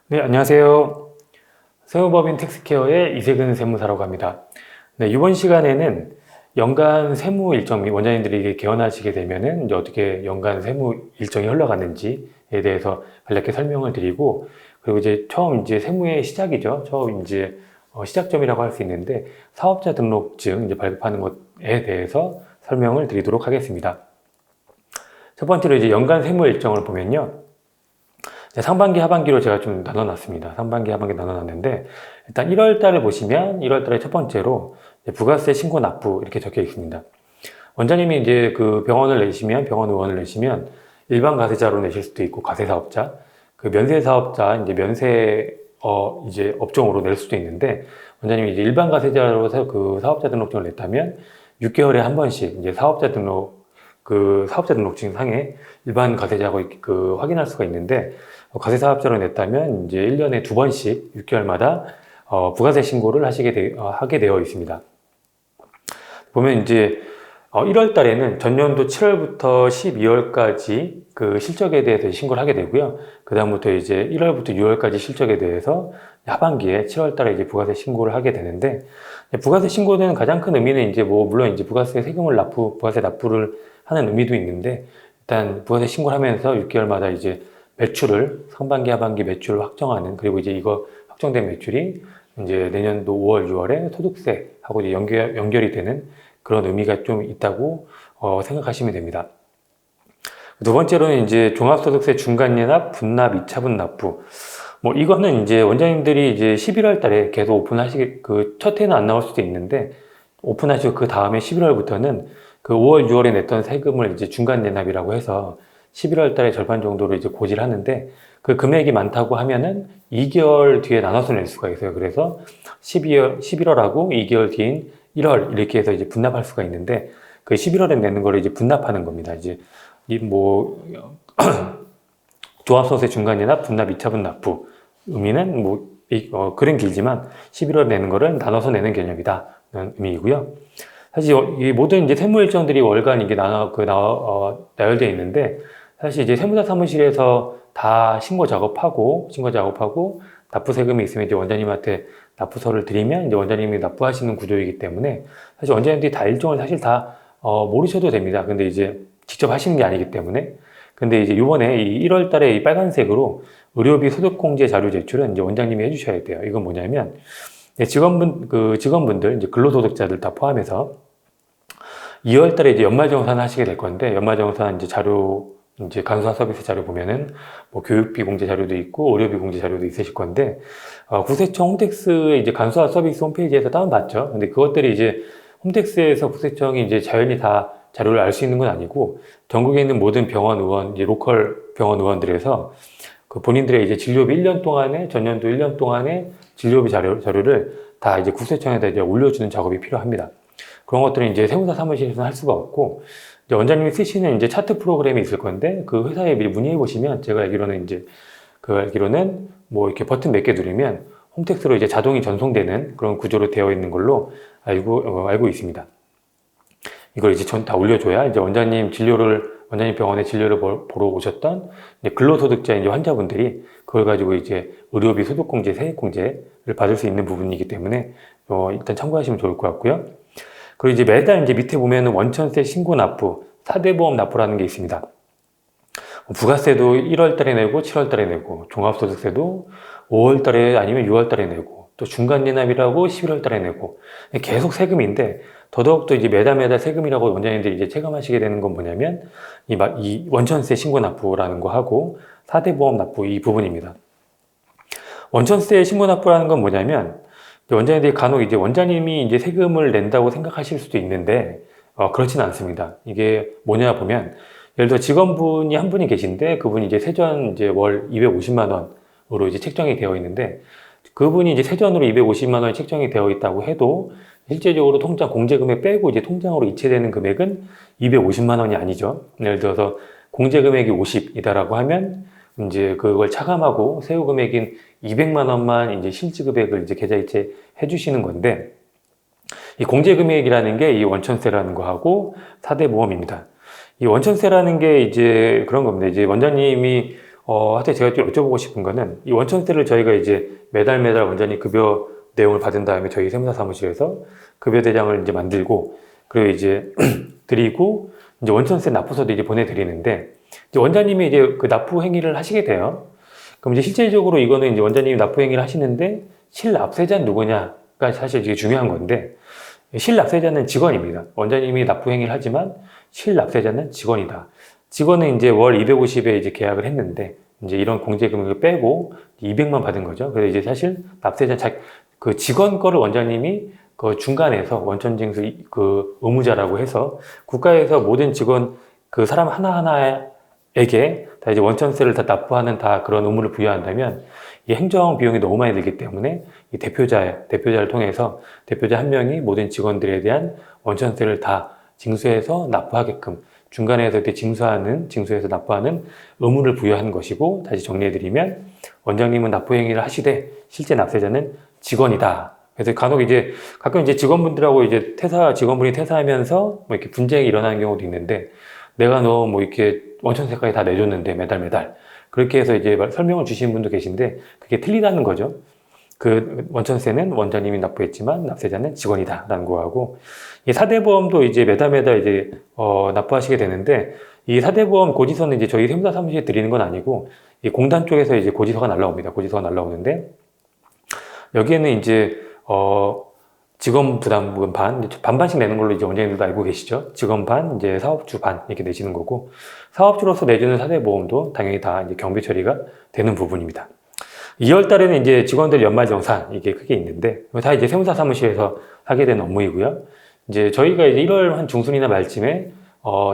네, 안녕하세요. 세무법인 텍스케어의 이세근 세무사라고 합니다. 네, 이번 시간에는 연간 세무 일정 및 원장님들이 개원하시게 되면은 이제 어떻게 연간 세무 일정이 흘러가는지에 대해서 간략히 설명을 드리고, 그리고 이제 처음 이제 세무의 시작이죠. 처음 이제 시작점이라고 할 수 있는데 사업자 등록증 이제 발급하는 것에 대해서 설명을 드리도록 하겠습니다. 첫 번째로 이제 연간 세무 일정을 보면요. 상반기, 하반기로 제가 좀 나눠놨습니다. 상반기, 하반기 나눠놨는데, 일단 1월 달에 보시면 1월 달에 첫 번째로 부가세 신고 납부 이렇게 적혀 있습니다. 원장님이 이제 그 병원 의원을 내시면 일반 가세자로 내실 수도 있고, 가세사업자, 그 면세사업자, 이제 이제 업종으로 낼 수도 있는데, 원장님이 이제 일반 가세자로 그 사업자 등록증을 냈다면 6개월에 한 번씩 이제 사업자 등록증 상에 일반 가세자하고 확인할 수가 있는데, 가세사업자로 냈다면 이제 1년에 2번씩 6개월마다 부가세 신고를 하게 되어 있습니다. 보면 이제 1월 달에는 전년도 7월부터 12월까지 그 실적에 대해서 신고를 하게 되고요. 그 다음부터 이제 1월부터 6월까지 실적에 대해서 하반기에 7월 달에 이제 부가세 신고를 하게 되는데, 부가세 신고는 가장 큰 의미는 이제 물론 이제 부가세 납부를 하는 의미도 있는데, 일단 부가세 신고를 하면서 6개월마다 이제 매출을 상반기, 하반기 매출을 확정하는, 그리고 이제 이거 확정된 매출이 이제 내년도 5월, 6월에 소득세하고 이제 연결이 되는 그런 의미가 좀 있다고 생각하시면 됩니다. 두 번째로는 이제 종합소득세 중간예납, 분납, 이차분 납부. 이거는 이제 원장님들이 이제 11월 달에 계속 첫 해는 안 나올 수도 있는데, 오픈하시고 그 다음에 11월부터는 그 5월, 6월에 냈던 세금을 이제 중간예납이라고 해서 11월 달에 절반 정도로 이제 고지를 하는데, 그 금액이 많다고 하면은 2개월 뒤에 나눠서 낼 수가 있어요. 그래서 11월하고 2개월 뒤인 1월 이렇게 해서 이제 분납할 수가 있는데, 그 11월에 내는 거를 이제 분납하는 겁니다. 이제 종합소득세 중간예납, 분납, 이차분 납부. 의미는 글은 길지만 11월에 내는 거를 나눠서 내는 개념이다는 의미이고요. 사실 이 모든 이제 세무 일정들이 월간 이게 나열되어 있는데, 사실 이제 세무사 사무실에서 다 신고 작업하고 납부 세금이 있으면 이제 원장님한테 납부서를 드리면 이제 원장님이 납부하시는 구조이기 때문에, 사실 원장님들이 다 일정을 사실 다 모르셔도 됩니다. 근데 이제 직접 하시는 게 아니기 때문에. 근데 이제 이번에 이 1월 달에 이 빨간색으로 의료비 소득공제 자료 제출은 이제 원장님이 해주셔야 돼요. 이건 뭐냐면, 직원분들, 이제 근로소득자들 다 포함해서 2월 달에 이제 연말정산 하시게 될 건데, 연말정산 이제 이제 간소화 서비스 자료 보면은 교육비 공제 자료도 있고 의료비 공제 자료도 있으실 건데, 구세청 홈택스의 이제 간소화 서비스 홈페이지에서 다운받죠. 근데 그것들이 이제 홈택스에서 구세청이 이제 자연히 다 자료를 알 수 있는 건 아니고, 전국에 있는 모든 병원 의원, 이제 로컬 병원 의원들에서 그 본인들의 이제 진료비 1년 동안에, 전년도 1년 동안에 진료비 자료를 다 이제 구세청에다 이제 올려주는 작업이 필요합니다. 그런 것들은 이제 세무사 사무실에서는 할 수가 없고, 이제 원장님이 쓰시는 이제 차트 프로그램이 있을 건데, 그 회사에 미리 문의해 보시면, 제가 알기로는 이렇게 버튼 몇 개 누르면 홈택스로 이제 자동이 전송되는 그런 구조로 되어 있는 걸로 알고 있습니다. 이걸 이제 다 올려줘야 이제 원장님 병원에 진료를 보러 오셨던 이제 근로소득자 이제 환자분들이 그걸 가지고 이제 의료비 소득공제, 세액공제를 받을 수 있는 부분이기 때문에 일단 참고하시면 좋을 것 같고요. 그리고 이제 매달 이제 밑에 보면은 원천세 신고 납부, 4대 보험 납부라는 게 있습니다. 부가세도 1월 달에 내고 7월 달에 내고, 종합소득세도 5월 달에 아니면 6월 달에 내고, 또 중간예납이라고 11월 달에 내고, 계속 세금인데, 더더욱더 이제 매달 세금이라고 원장님들이 이제 체감하시게 되는 건 뭐냐면, 이 원천세 신고 납부라는 거 하고 4대 보험 납부 이 부분입니다. 원천세 신고 납부라는 건 뭐냐면, 원장님들이 간혹 이제 원장님이 이제 세금을 낸다고 생각하실 수도 있는데, 그렇지는 않습니다. 이게 뭐냐 보면, 예를 들어 직원분이 한 분이 계신데, 그분이 이제 세전 이제 월 250만 원으로 이제 책정이 되어 있는데, 그분이 이제 세전으로 250만 원이 책정이 되어 있다고 해도, 실제적으로 통장 공제금액 빼고 이제 통장으로 이체되는 금액은 250만 원이 아니죠. 예를 들어서 공제금액이 50이다라고 하면, 이제 그걸 차감하고 세후 금액인 200만 원만 이제 실지급액을 이제 계좌 이체 해주시는 건데, 이 공제금액이라는 게 이 원천세라는 거하고 4대 보험입니다. 이 원천세라는 게 이제 그런 겁니다. 이제 원장님이 하여튼 제가 좀 여쭤보고 싶은 거는 이 원천세를 저희가 이제 매달 원장님 급여 내용을 받은 다음에 저희 세무사 사무실에서 급여 대장을 이제 만들고 그리고 이제 드리고 이제 원천세 납부서도 이제 보내드리는데 이제 원장님이 이제 그 납부 행위를 하시게 돼요. 그럼 이제 실질적으로 이거는 이제 원장님이 납부 행위를 하시는데 실납세자는 누구냐가 사실 이게 중요한 건데 실납세자는 직원입니다. 원장님이 납부 행위를 하지만 실납세자는 직원이다. 직원은 이제 월 250에 이제 계약을 했는데 이제 이런 공제 금액을 빼고 200만 받은 거죠. 그래서 이제 사실 납세자 그 직원 거를 원장님이 그 중간에서 원천징수 그 의무자라고 해서 국가에서 모든 직원 그 사람 하나하나에게 다 이제 원천세를 다 납부하는 다 그런 의무를 부여한다면 이 행정 비용이 너무 많이 들기 때문에 이 대표자를 통해서 대표자 한 명이 모든 직원들에 대한 원천세를 다 징수해서 납부하게끔 중간에서 이렇게 징수해서 납부하는 의무를 부여한 것이고 다시 정리해드리면 원장님은 납부 행위를 하시되 실제 납세자는 직원이다. 그래서 가끔 이제 직원분들하고 이제 직원분이 퇴사하면서 뭐 이렇게 분쟁이 일어나는 경우도 있는데 내가 너 뭐 이렇게 원천세까지 다 내줬는데 매달 그렇게 해서 이제 설명을 주시는 분도 계신데 그게 틀리다는 거죠. 그 원천세는 원장님이 납부했지만 납세자는 직원이다라는 거하고 이 사대보험도 이제 매달 이제 납부하시게 되는데 이 사대보험 고지서는 이제 저희 세무사 사무실에 드리는 건 아니고 이 공단 쪽에서 이제 고지서가 날라옵니다. 고지서가 날라오는데 여기에는 이제 직원 부담금 반반씩 내는 걸로 이제 원장님들도 알고 계시죠. 직원 반, 이제 사업주 반 이렇게 내시는 거고 사업주로서 내주는 사대보험도 당연히 다 이제 경비 처리가 되는 부분입니다. 2월 달에는 이제 직원들 연말정산 이게 크게 있는데 다 이제 세무사 사무실에서 하게 되는 업무이고요. 이제 저희가 이제 1월 한 중순이나 말쯤에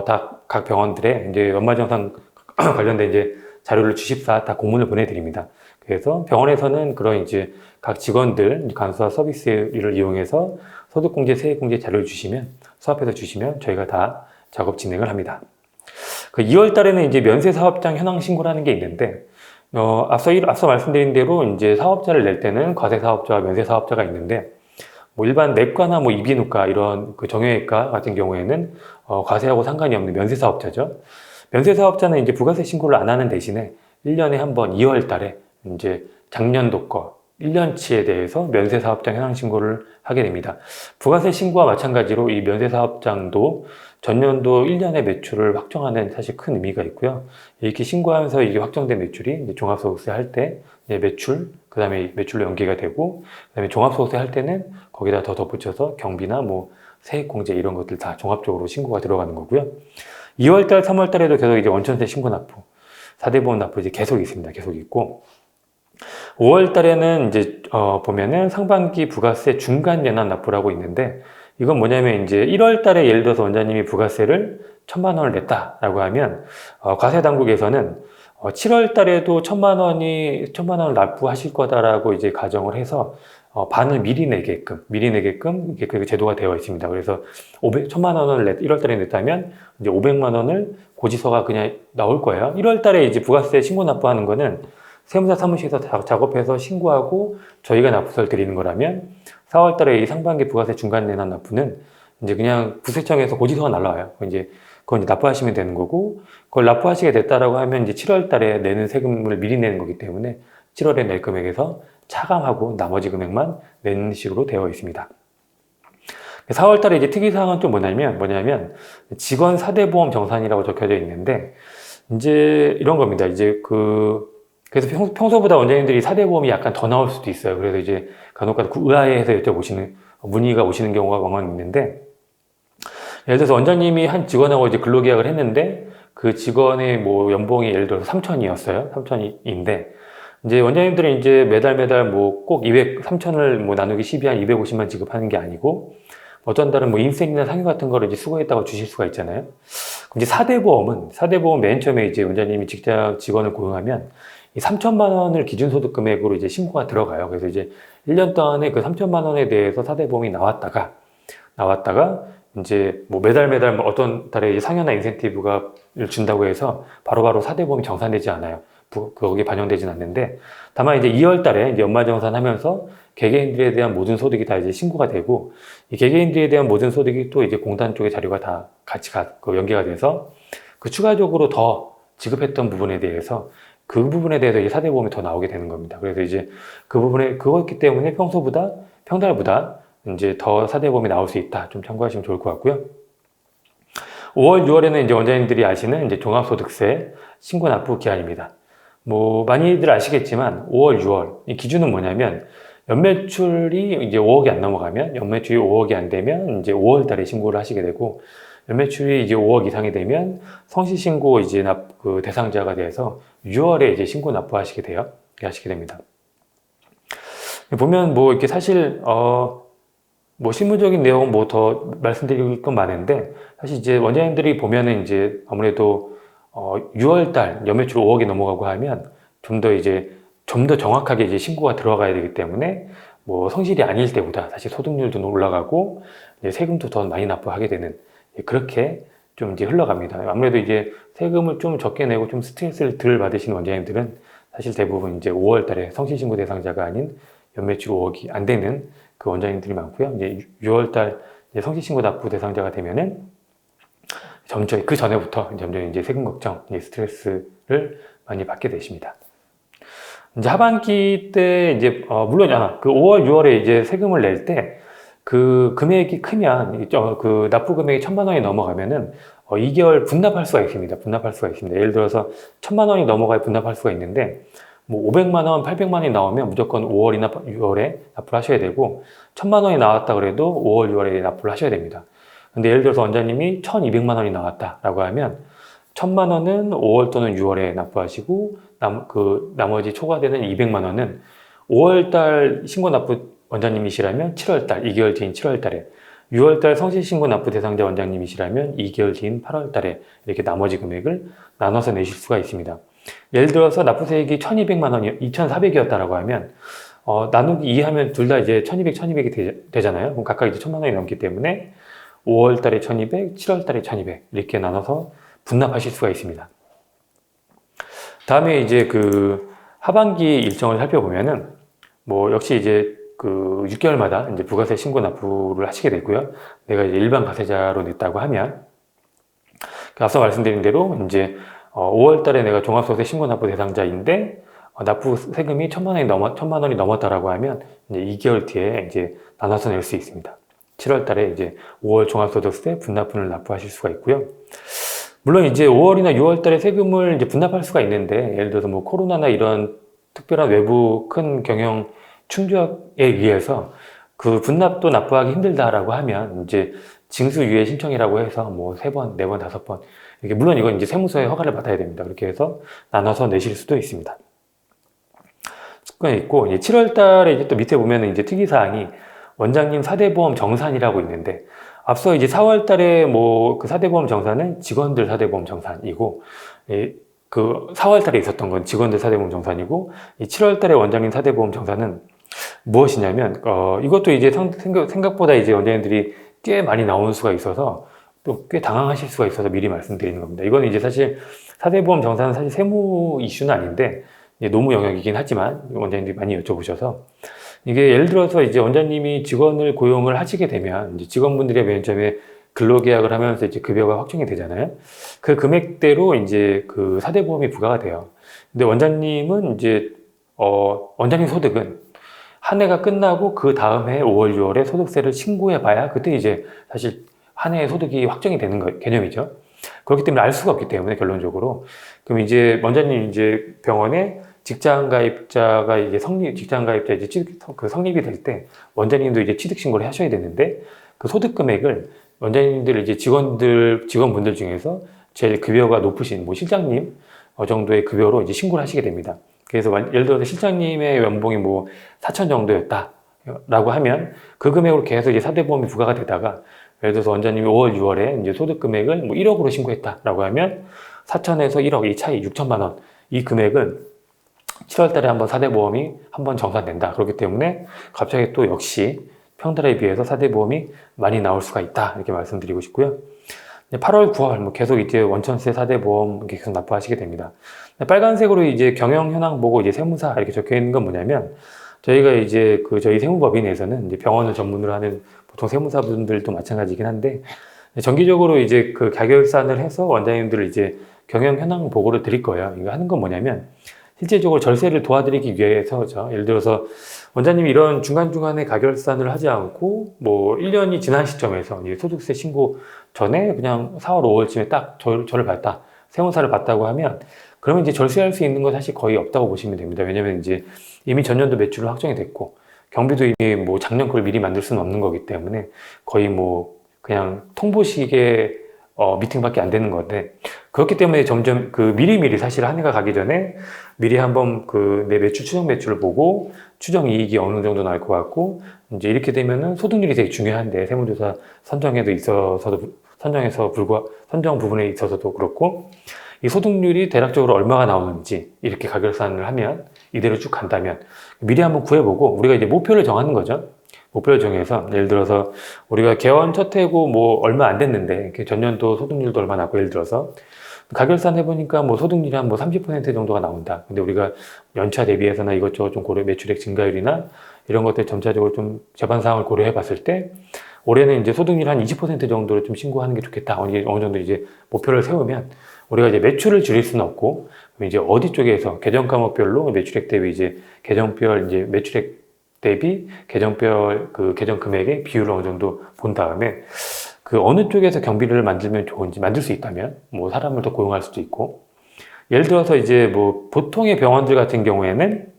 다 각 병원들에 이제 연말정산 관련된 이제 자료를 주십사 다 공문을 보내드립니다. 그래서 병원에서는 그런 이제 각 직원들 간소화 서비스를 이용해서 소득공제, 세액공제 자료를 수합해서 주시면 저희가 다 작업 진행을 합니다. 그 2월 달에는 이제 면세사업장 현황 신고라는 게 있는데 앞서 말씀드린 대로 이제 사업자를 낼 때는 과세사업자와 면세사업자가 있는데 뭐 일반 내과나 뭐 이비인후과 이런 그 정형외과 같은 경우에는 과세하고 상관이 없는 면세사업자죠. 면세사업자는 이제 부가세 신고를 안 하는 대신에 1년에 한 번 2월 달에 이제 작년도 거 1년치에 대해서 면세사업장 현황 신고를 하게 됩니다. 부가세 신고와 마찬가지로 이 면세사업장도 전년도 1년의 매출을 확정하는 사실 큰 의미가 있고요. 이렇게 신고하면서 이게 확정된 매출이 이제 종합소득세 할 때 매출, 그 다음에 매출로 연계가 되고, 그 다음에 종합소득세 할 때는 거기다 더 덧붙여서 경비나 뭐 세액공제 이런 것들 다 종합적으로 신고가 들어가는 거고요. 2월달, 3월달에도 계속 이제 원천세 신고 납부, 4대보험 납부 이제 계속 있습니다. 계속 있고, 5월 달에는 이제 보면은 상반기 부가세 중간 연한 납부라고 있는데 이건 뭐냐면 이제 1월 달에 예를 들어서 원장님이 부가세를 1,000만 원을 냈다라고 하면 과세 당국에서는 7월 달에도 1,000만 원을 납부하실 거다라고 이제 가정을 해서 반을 미리 내게끔 이게 그 제도가 되어 있습니다. 그래서 1,000만 원을 1월 달에 냈다면 이제 500만 원을 고지서가 그냥 나올 거예요. 1월 달에 이제 부가세 신고 납부하는 거는 세무사 사무실에서 작업해서 신고하고 저희가 납부서를 드리는 거라면 4월 달에 이 상반기 부가세 중간 내난 납부는 이제 그냥 부세청에서 고지서가 날라와요. 그건 이제 납부하시면 되는 거고 그걸 납부하시게 됐다라고 하면 이제 7월 달에 내는 세금을 미리 내는 거기 때문에 7월에 낼 금액에서 차감하고 나머지 금액만 내는 식으로 되어 있습니다. 4월 달에 이제 특이사항은 또 뭐냐면 직원 4대 보험 정산이라고 적혀져 있는데 이제 이런 겁니다. 그래서 평소보다 원장님들이 4대 보험이 약간 더 나올 수도 있어요. 그래서 이제 간혹가다 의아해해서 문의가 오시는 경우가 왕왕 있는데, 예를 들어서 원장님이 한 직원하고 이제 근로계약을 했는데, 그 직원의 뭐 연봉이 예를 들어서 3천이었어요. 3천인데, 이제 원장님들은 이제 매달 뭐 꼭 3천을 뭐 나누기 12 한 250만 지급하는 게 아니고, 어떤 달은 뭐 인센이나 상여 같은 거를 이제 수고했다고 주실 수가 있잖아요. 이제 4대 보험 맨 처음에 이제 원장님이 직원을 고용하면 이 3천만 원을 기준소득 금액으로 이제 신고가 들어가요. 그래서 이제 1년 동안에 그 3천만 원에 대해서 4대 보험이 나왔다가 이제 뭐 매달 뭐 어떤 달에 이제 상여나 인센티브가 준다고 해서 바로바로 4대 보험이 정산되지 않아요. 거기에 반영되진 않는데 다만 이제 2월 달에 이제 연말정산하면서 개개인들에 대한 모든 소득이 다 이제 신고가 되고 이 개개인들에 대한 모든 소득이 또 이제 공단 쪽의 자료가 다 같이 연계가 돼서 그 추가적으로 더 지급했던 부분에 대해서 그 부분에 대해서 이제 사대보험이 더 나오게 되는 겁니다. 그래서 이제 그 부분에 그거였기 때문에 평달보다 이제 더 사대보험이 나올 수 있다. 좀 참고하시면 좋을 것 같고요. 5월, 6월에는 이제 원장님들이 아시는 이제 종합소득세 신고 납부 기한입니다. 뭐 많이들 아시겠지만 5월, 6월 이 기준은 뭐냐면 연매출이 이제 5억이 안 넘어가면 연매출이 5억이 안 되면 이제 5월 달에 신고를 하시게 되고 연매출이 이제 5억 이상이 되면 성실신고 이제 그 대상자가 돼서 6월에 이제 신고 납부하시게 됩니다. 보면 뭐 이렇게 사실 뭐 실무적인 내용은 뭐 더 말씀드릴 건 많은데 사실 이제 원장님들이 보면은 이제 아무래도 6월 달 연매출 5억이 넘어가고 하면 좀 더 정확하게 이제 신고가 들어가야 되기 때문에 뭐 성실이 아닐 때보다 사실 소득률도 올라가고 이제 세금도 더 많이 납부하게 되는 그렇게 좀 이제 흘러갑니다. 아무래도 이제 세금을 좀 적게 내고 좀 스트레스를 덜 받으시는 원장님들은 사실 대부분 이제 5월 달에 성실신고 대상자가 아닌 연매출 5억이 안 되는 그 원장님들이 많고요. 이제 6월 달 성실신고 납부 대상자가 되면은 점점 그 전에부터 점점 이제 세금 걱정, 이제 스트레스를 많이 받게 되십니다. 이제 하반기 때 이제 물론 그 5월, 6월에 이제 세금을 낼 때 그 금액이 크면 그 납부 금액이 1,000만 원이 넘어가면은 2개월 분납할 수가 있습니다. 예를 들어서 1,000만 원이 넘어가야 분납할 수가 있는데 뭐 500만 원, 800만 원이 나오면 무조건 5월이나 6월에 납부를 하셔야 되고 1,000만 원이 나왔다 그래도 5월, 6월에 납부를 하셔야 됩니다. 근데 예를 들어서 원장님이 1,200만 원이 나왔다라고 하면 1,000만 원은 5월 또는 6월에 납부하시고 나머지 초과되는 200만 원은 5월 달 신고 납부 원장님이시라면 7월 달, 2개월 뒤인 7월 달에 6월 달 성실 신고 납부 대상자 원장님이시라면 2개월 뒤인 8월 달에 이렇게 나머지 금액을 나눠서 내실 수가 있습니다. 예를 들어서 납부세액이 1,200만 원이 2,400이었다라고 하면 나누기 2 하면 둘 다 이제 1,200, 1,200이 되잖아요. 그럼 각각 이제 1,000만 원이 넘기 때문에 5월 달에 1,200, 7월 달에 1,200 이렇게 나눠서 분납하실 수가 있습니다. 다음에 이제 그 하반기 일정을 살펴보면은 뭐 역시 이제 그 6개월마다 이제 부가세 신고 납부를 하시게 되고요. 내가 이제 일반 가세자로 냈다고 하면 앞서 말씀드린 대로 이제 5월 달에 내가 종합소득세 신고 납부 대상자인데 납부 세금이 1,000만 원이 넘었다라고 하면 이제 2개월 뒤에 이제 나눠서 낼 수 있습니다. 7월 달에 이제 5월 종합소득세 분납분을 납부하실 수가 있고요. 물론 이제 5월이나 6월 달에 세금을 이제 분납할 수가 있는데 예를 들어서 뭐 코로나나 이런 특별한 외부 큰 경영 충격에 의해서 그 분납도 납부하기 힘들다라고 하면 이제 징수유예 신청이라고 해서 뭐 3번, 4번, 5번 이렇게 물론 이건 이제 세무서의 허가를 받아야 됩니다. 그렇게 해서 나눠서 내실 수도 있습니다. 습관이 있고 이제 7월 달에 이제 또 밑에 보면은 이제 특이사항이 원장님 사대보험 정산이라고 있는데 앞서 이제 4월 달에 뭐 그 사대보험 정산은 직원들 사대보험 정산이고 그 4월 달에 있었던 건 직원들 사대보험 정산이고 이 7월 달에 원장님 사대보험 정산은 무엇이냐면 이것도 이제 생각보다 이제 원장님들이 꽤 많이 나오는 수가 있어서 또 꽤 당황하실 수가 있어서 미리 말씀드리는 겁니다. 이거는 이제 사실 사대보험 정산은 사실 세무 이슈는 아닌데 노무 영역이긴 하지만 원장님들이 많이 여쭤보셔서 이게 예를 들어서 이제 원장님이 직원을 고용을 하시게 되면 이제 직원분들의 맨 처음에 근로계약을 하면서 이제 급여가 확정이 되잖아요. 그 금액대로 이제 그 사대보험이 부과가 돼요. 근데 원장님은 이제 원장님 소득은 한 해가 끝나고 그 다음 해 5월, 6월에 소득세를 신고해 봐야 그때 이제 사실 한 해의 소득이 확정이 되는 개념이죠. 그렇기 때문에 알 수가 없기 때문에 결론적으로. 그럼 이제 원장님 이제 병원에 직장가입자가 이제 직장가입자 이제 그 성립이 될 때 원장님도 이제 취득신고를 하셔야 되는데 그 소득 금액을 원장님들 이제 직원분들 중에서 제일 급여가 높으신 뭐 실장님 정도의 급여로 이제 신고를 하시게 됩니다. 그래서 예를 들어서 실장님의 연봉이 뭐 4천 정도였다라고 하면 그 금액으로 계속 이제 사대보험이 부과가 되다가 예를 들어서 원장님이 5월, 6월에 이제 소득 금액을 뭐 1억으로 신고했다라고 하면 4천에서 1억 이 차이 6천만 원 이 금액은 7월 달에 한번 사대보험이 한번 정산된다. 그렇기 때문에 갑자기 또 역시 평달에 비해서 사대보험이 많이 나올 수가 있다. 이렇게 말씀드리고 싶고요. 8월, 9월 뭐 계속 이제 원천세 사대보험 계속 납부하시게 됩니다. 빨간색으로 이제 경영 현황 보고 이제 세무사 이렇게 적혀 있는 건 뭐냐면 저희가 이제 저희 세무법인에서는 이제 병원을 전문으로 하는 보통 세무사분들도 마찬가지긴 한데 정기적으로 이제 그 가결산을 해서 원장님들을 이제 경영 현황 보고를 드릴 거예요. 이거 하는 건 뭐냐면 실제적으로 절세를 도와드리기 위해서죠. 예를 들어서 원장님이 이런 중간중간에 가결산을 하지 않고 뭐 1년이 지난 시점에서 이제 소득세 신고 전에 그냥 4월, 5월쯤에 딱 저를 봤다. 세무사를 봤다고 하면 그러면 이제 절세할 수 있는 건 사실 거의 없다고 보시면 됩니다. 왜냐면 이제 이미 전년도 매출은 확정이 됐고 경비도 이미 뭐 작년 걸 미리 만들 수는 없는 거기 때문에 거의 뭐 그냥 통보식의 미팅밖에 안 되는 건데 그렇기 때문에 점점 그 미리미리 사실 한 해가 가기 전에 미리 한번 그 내 매출 추정 매출을 보고 추정 이익이 어느 정도 나올 것 같고 이제 이렇게 되면은 소득률이 되게 중요한데 세무조사 선정에도 있어서도 선정 부분에 있어서도 그렇고 이 소득률이 대략적으로 얼마가 나오는지 이렇게 가결산을 하면 이대로 쭉 간다면 미리 한번 구해보고 우리가 이제 목표를 정하는 거죠. 목표를 정해서 예를 들어서 우리가 개원 첫 해고 뭐 얼마 안 됐는데 전년도 소득률도 얼마 나고 예를 들어서 가결산 해보니까 뭐 소득률이 한 뭐 30% 정도가 나온다. 근데 우리가 연차 대비해서나 이것저것 좀 고려 매출액 증가율이나 이런 것들 점차적으로 좀 재반 사항을 고려해 봤을 때 올해는 이제 소득률 한 20% 정도를 좀 신고하는 게 좋겠다. 어느 정도 이제 목표를 세우면 우리가 이제 매출을 줄일 수는 없고 그럼 이제 어디 쪽에서 계정 과목별로 매출액 대비 이제 계정별 이제 매출액 대비 계정별 그 계정 금액의 비율을 어느 정도 본 다음에 그 어느 쪽에서 경비를 만들면 좋은지 만들 수 있다면 뭐 사람을 더 고용할 수도 있고 예를 들어서 이제 뭐 보통의 병원들 같은 경우에는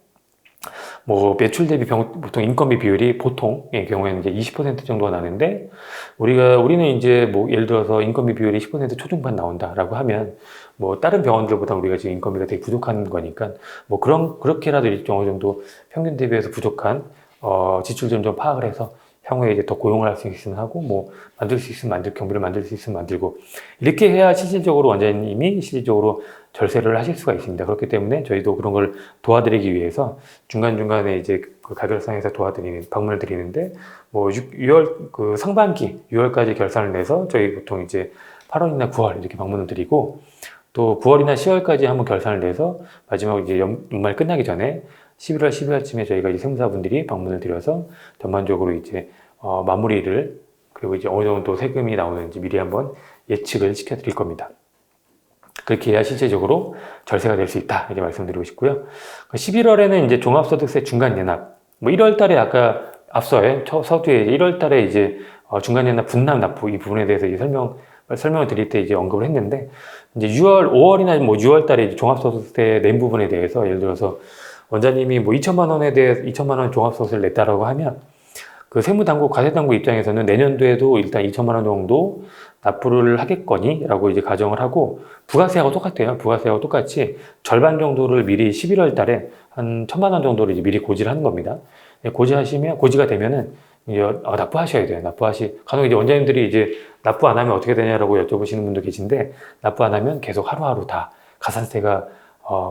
뭐 매출 대비 보통 인건비 비율이 보통의 경우에는 이제 20% 정도가 나는데 우리는 이제 뭐 예를 들어서 인건비 비율이 10% 초중반 나온다라고 하면 뭐 다른 병원들보다 우리가 지금 인건비가 되게 부족한 거니까 뭐 그렇게라도 어느 정도 평균 대비해서 부족한 지출좀 좀 파악을 해서 향후에 이제 더 고용을 할 수 있으면 하고 뭐 만들 수 있으면 경비를 만들 수 있으면 만들고 이렇게 해야 실질적으로 원장님이 실질적으로 절세를 하실 수가 있습니다. 그렇기 때문에 저희도 그런 걸 도와드리기 위해서 중간중간에 이제 그 가결상에서 방문을 드리는데 뭐 6월 그 상반기 6월까지 결산을 내서 저희 보통 이제 8월이나 9월 이렇게 방문을 드리고 또 9월이나 10월까지 한번 결산을 내서 마지막 이제 연말 끝나기 전에 11월, 12월쯤에 저희가 이제 세무사분들이 방문을 드려서 전반적으로 이제 마무리를 그리고 이제 어느 정도 세금이 나오는지 미리 한번 예측을 시켜드릴 겁니다. 그렇게 해야 실제적으로 절세가 될 수 있다 이렇게 말씀드리고 싶고요. 11월에는 이제 종합소득세 중간연납 뭐 1월 달에 아까 앞서에 서두에 1월 달에 이제 중간연납 분납 납부 이 부분에 대해서 이제 설명을 드릴 때 이제 언급을 했는데 이제 5월이나 뭐 6월 달에 이제 종합소득세 낸 부분에 대해서 예를 들어서 원장님이 뭐 2천만 원에 대해 2천만 원 종합소득세를 냈다라고 하면 그 세무당국, 과세당국 입장에서는 내년도에도 일단 2천만 원 정도 납부를 하겠거니 라고 이제 가정을 하고 부가세하고 똑같아요. 부가세하고 똑같이 절반 정도를 미리 11월 달에 한 1천만 원 정도를 이제 미리 고지를 하는 겁니다. 고지가 되면은 이제 납부하셔야 돼요. 간혹 이제 원장님들이 이제 납부 안 하면 어떻게 되냐라고 여쭤보시는 분도 계신데 납부 안 하면 계속 하루하루 다 가산세가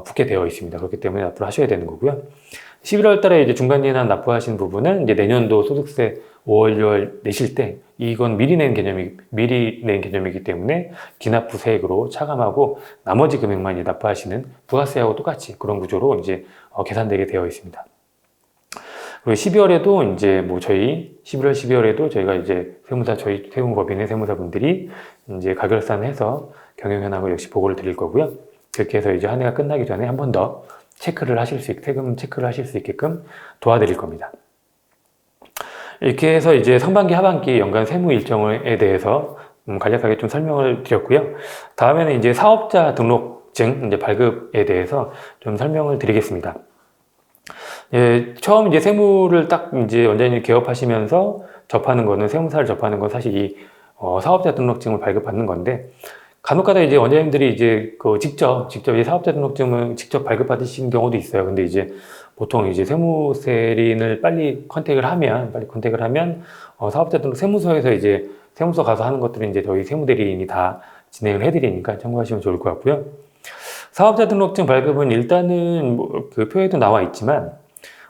붙게 되어 있습니다. 그렇기 때문에 납부를 하셔야 되는 거고요. 11월 달에 이제 중간예납 납부하신 부분은 이제 내년도 소득세 5월, 6월 내실 때 이건 미리 낸 개념이기 때문에 기납부 세액으로 차감하고 나머지 금액만 이제 납부하시는 부가세하고 똑같이 그런 구조로 이제 계산되게 되어 있습니다. 그리고 12월에도 이제 뭐 11월, 12월에도 저희가 이제 저희 세무법인의 세무사분들이 이제 가결산해서 경영현황을 역시 보고를 드릴 거고요. 그렇게 해서 이제 한 해가 끝나기 전에 한 번 더 세금 체크를 하실 수 있게끔 도와드릴 겁니다. 이렇게 해서 이제 상반기, 하반기 연간 세무 일정에 대해서 간략하게 좀 설명을 드렸고요. 다음에는 이제 사업자 등록증 이제 발급에 대해서 좀 설명을 드리겠습니다. 예, 처음 이제 세무를 딱 이제 원장님이 개업하시면서 접하는 거는 세무사를 접하는 건 사실 이 사업자 등록증을 발급받는 건데 간혹가다 이제 원장님들이 이제 직접 이 사업자 등록증을 직접 발급받으시는 경우도 있어요. 근데 이제 보통 이제 세무세린을 빨리 컨택을 하면 사업자 등록 세무서에서 이제 세무서 가서 하는 것들은 이제 저희 세무대리인이 다 진행을 해드리니까 참고하시면 좋을 것 같고요. 사업자 등록증 발급은 일단은 뭐 그 표에도 나와 있지만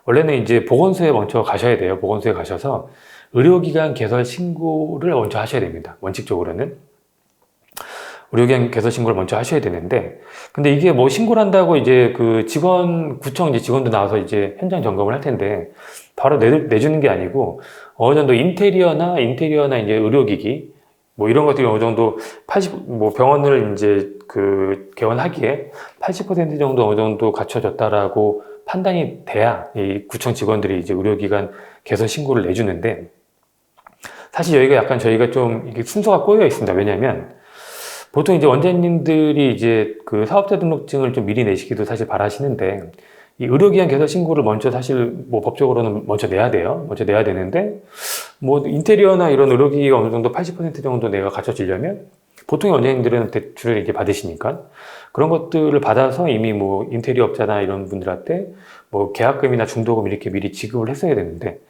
원래는 이제 보건소에 먼저 가셔야 돼요. 보건소에 가셔서 의료기관 개설 신고를 먼저 하셔야 됩니다. 원칙적으로는. 의료기관 개설 신고를 먼저 하셔야 되는데, 근데 이게 뭐 신고를 한다고 이제 그 구청 이제 직원도 나와서 이제 현장 점검을 할 텐데, 바로 내주는 게 아니고, 어느 정도 인테리어나 이제 의료기기, 뭐 이런 것들이 어느 정도 뭐 병원을 이제 개원하기에 80% 정도 어느 정도 갖춰졌다라고 판단이 돼야 이 구청 직원들이 이제 의료기관 개설 신고를 내주는데, 사실 여기가 약간 저희가 좀 이게 순서가 꼬여 있습니다. 왜냐하면 보통 이제 원장님들이 이제 그 사업자 등록증을 좀 미리 내시기도 사실 바라시는데, 이 의료기관 개설 신고를 먼저 사실 뭐 법적으로는 먼저 내야 돼요. 먼저 내야 되는데, 뭐 인테리어나 이런 의료기기가 어느 정도 80% 정도 내가 갖춰지려면 보통의 원장님들은 대출을 이렇게 받으시니까 그런 것들을 받아서 이미 뭐 인테리어 업자나 이런 분들한테 뭐 계약금이나 중도금 이렇게 미리 지급을 했어야 되는데,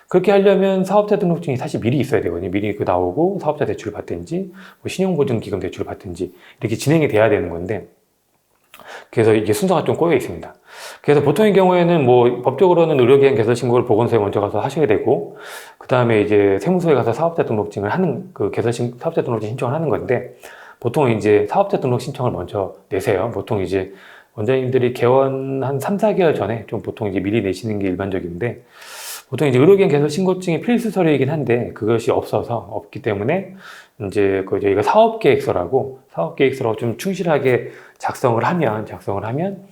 그렇게 하려면 사업자 등록증이 사실 미리 있어야 되거든요. 미리 그 나오고 사업자 대출을 받든지 뭐 신용보증기금 대출을 받든지 이렇게 진행이 돼야 되는 건데, 그래서 이게 순서가 좀 꼬여 있습니다. 그래서 보통의 경우에는 뭐 법적으로는 의료기관 개설 신고를 보건소에 먼저 가서 하셔야 되고, 그 다음에 이제 세무서에 가서 사업자 등록증을 하는 사업자 등록증 신청을 하는 건데, 보통 이제 사업자 등록 신청을 먼저 내세요. 보통 이제 원장님들이 개원 한 3, 4개월 전에 좀 보통 이제 미리 내시는 게 일반적인데, 보통 이제 의료기관 개설 신고증이 필수 서류이긴 한데 그것이 없기 때문에 이제 저희가 사업계획서라고 좀 충실하게 작성을 하면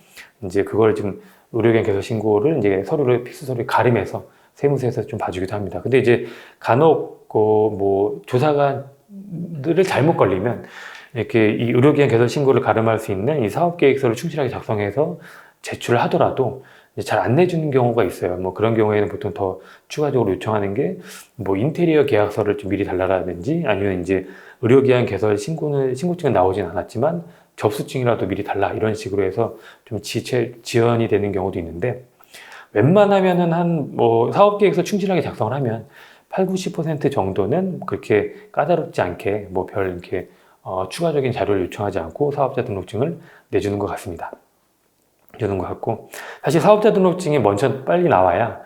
이제 그걸 좀 의료기관 개설 신고를 이제 필수 서류를 가름해서 세무서에서 좀 봐주기도 합니다. 근데 이제 간혹 뭐 조사관들을 잘못 걸리면 이렇게 이 의료기관 개설 신고를 가름할 수 있는 이 사업계획서를 충실하게 작성해서 제출을 하더라도 잘 안 내주는 경우가 있어요. 뭐 그런 경우에는 보통 더 추가적으로 요청하는 게 뭐 인테리어 계약서를 좀 미리 달라라든지, 아니면 이제 의료기관 개설 신고증은 나오진 않았지만 접수증이라도 미리 달라, 이런 식으로 해서 좀 지연이 되는 경우도 있는데, 웬만하면은 뭐 사업계획서 충실하게 작성을 하면 8, 90% 정도는 그렇게 까다롭지 않게 뭐 별 이렇게 추가적인 자료를 요청하지 않고 사업자 등록증을 내주는 것 같습니다. 주는 것 같고, 사실 사업자 등록증이 먼저 빨리 나와야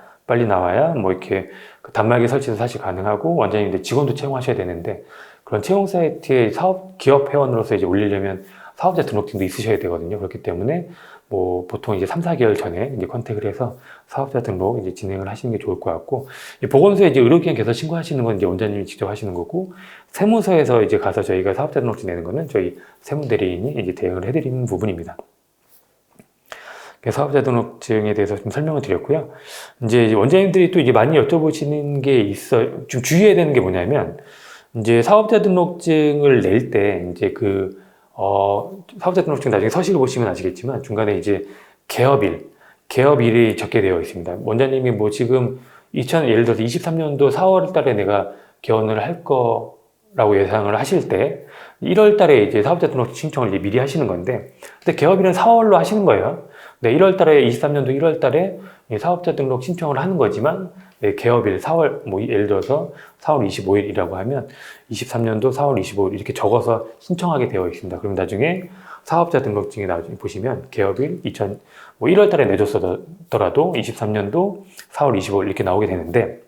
뭐 이렇게 단말기 설치도 사실 가능하고 원장님들 직원도 채용하셔야 되는데, 그런 채용 사이트에 기업 회원으로서 이제 올리려면 사업자 등록증도 있으셔야 되거든요. 그렇기 때문에 뭐 보통 이제 3, 4개월 전에 이제 컨택을 해서 사업자 등록 이제 진행을 하시는 게 좋을 것 같고, 보건소에 이제 의료기관 개설 신고하시는 건 이제 원장님이 직접 하시는 거고, 세무서에서 이제 가서 저희가 사업자 등록증 내는 거는 저희 세무대리인이 이제 대응을 해드리는 부분입니다. 사업자 등록증에 대해서 좀 설명을 드렸고요. 이제 원장님들이 또 이제 많이 여쭤보시는 게 있어요. 좀 주의해야 되는 게 뭐냐면, 이제 사업자 등록증을 낼 때 이제 사업자 등록증 나중에 서식을 보시면 아시겠지만 중간에 이제 개업일이 적게 되어 있습니다. 원장님이 뭐 지금 예를 들어서 23년도 4월 달에 내가 개원을 할 거라고 예상을 하실 때 1월 달에 이제 사업자 등록 신청을 이제 미리 하시는 건데, 근데 개업일은 4월로 하시는 거예요. 네, 1월 달에 23년도 1월 달에 사업자 등록 신청을 하는 거지만, 네, 개업일 4월, 뭐 예를 들어서 4월 25일이라고 하면 23년도 4월 25일 이렇게 적어서 신청하게 되어 있습니다. 그럼 나중에 사업자 등록증에 나중에 보시면 개업일 1월 달에 내줬더라도 23년도 4월 25일 이렇게 나오게 되는데,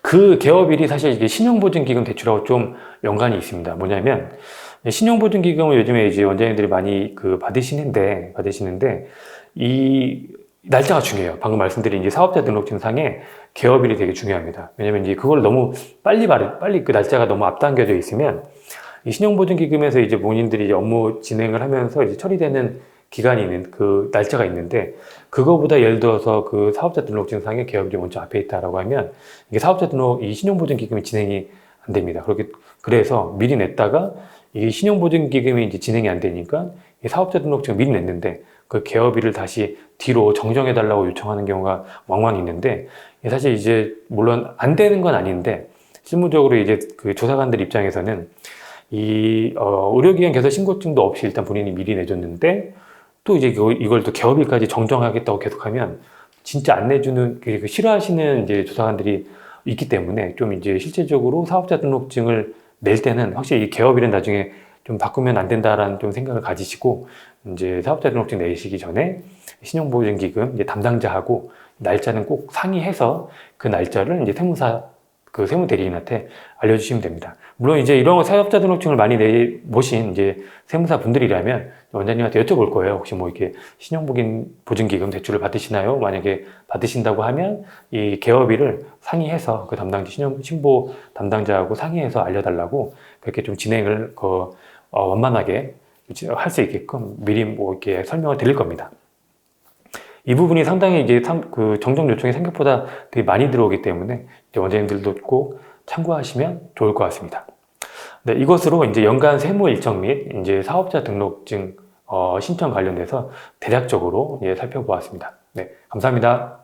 그 개업일이 사실 이게 신용보증기금 대출하고 좀 연관이 있습니다. 뭐냐면, 신용보증기금을 요즘에 이제 원장님들이 많이 받으시는데 이 날짜가 중요해요. 방금 말씀드린 이제 사업자 등록증상에 개업일이 되게 중요합니다. 왜냐면 이제 그걸 너무 빨리 그 날짜가 너무 앞당겨져 있으면 이 신용보증기금에서 이제 본인들이 이제 업무 진행을 하면서 이제 처리되는 기간이 있는 그 날짜가 있는데, 그거보다 예를 들어서 그 사업자 등록증상에 개업일이 먼저 앞에 있다라고 하면 이게 이 신용보증기금이 진행이 안 됩니다. 그래서 미리 냈다가 이 신용보증기금이 이제 진행이 안 되니까 이 사업자 등록증을 미리 냈는데 그 개업일을 다시 뒤로 정정해달라고 요청하는 경우가 왕왕 있는데, 사실 이제 물론 안 되는 건 아닌데 실무적으로 이제 그 조사관들 입장에서는 의료기관 개설 신고증도 없이 일단 본인이 미리 내줬는데 또 이제 이걸 또 개업일까지 정정하겠다고 계속하면 진짜 안 내주는 싫어하시는 이제 조사관들이 있기 때문에, 좀 이제 실질적으로 사업자 등록증을 낼 때는 확실히 이 개업일은 나중에 좀 바꾸면 안 된다라는 좀 생각을 가지시고, 이제 사업자 등록증 내시기 전에 신용보증기금 이제 담당자하고 날짜는 꼭 상의해서 그 날짜를 이제 세무대리인한테 알려주시면 됩니다. 물론 이제 이런 사업자 등록증을 많이 내보신 이제 세무사 분들이라면 원장님한테 여쭤볼 거예요. 혹시 뭐 이렇게 신용보증기금 대출을 받으시나요? 만약에 받으신다고 하면 이 개업일을 상의해서 그 담당자 신보 담당자하고 상의해서 알려달라고 그렇게 좀 진행을 원만하게 할 수 있게끔 미리 뭐 이렇게 설명을 드릴 겁니다. 이 부분이 상당히 이제 그 정정 요청이 생각보다 되게 많이 들어오기 때문에 이제 원장님들도 꼭 참고하시면 좋을 것 같습니다. 네, 이것으로 이제 연간 세무 일정 및 이제 사업자 등록증 신청 관련돼서 대략적으로 살펴보았습니다. 네, 감사합니다.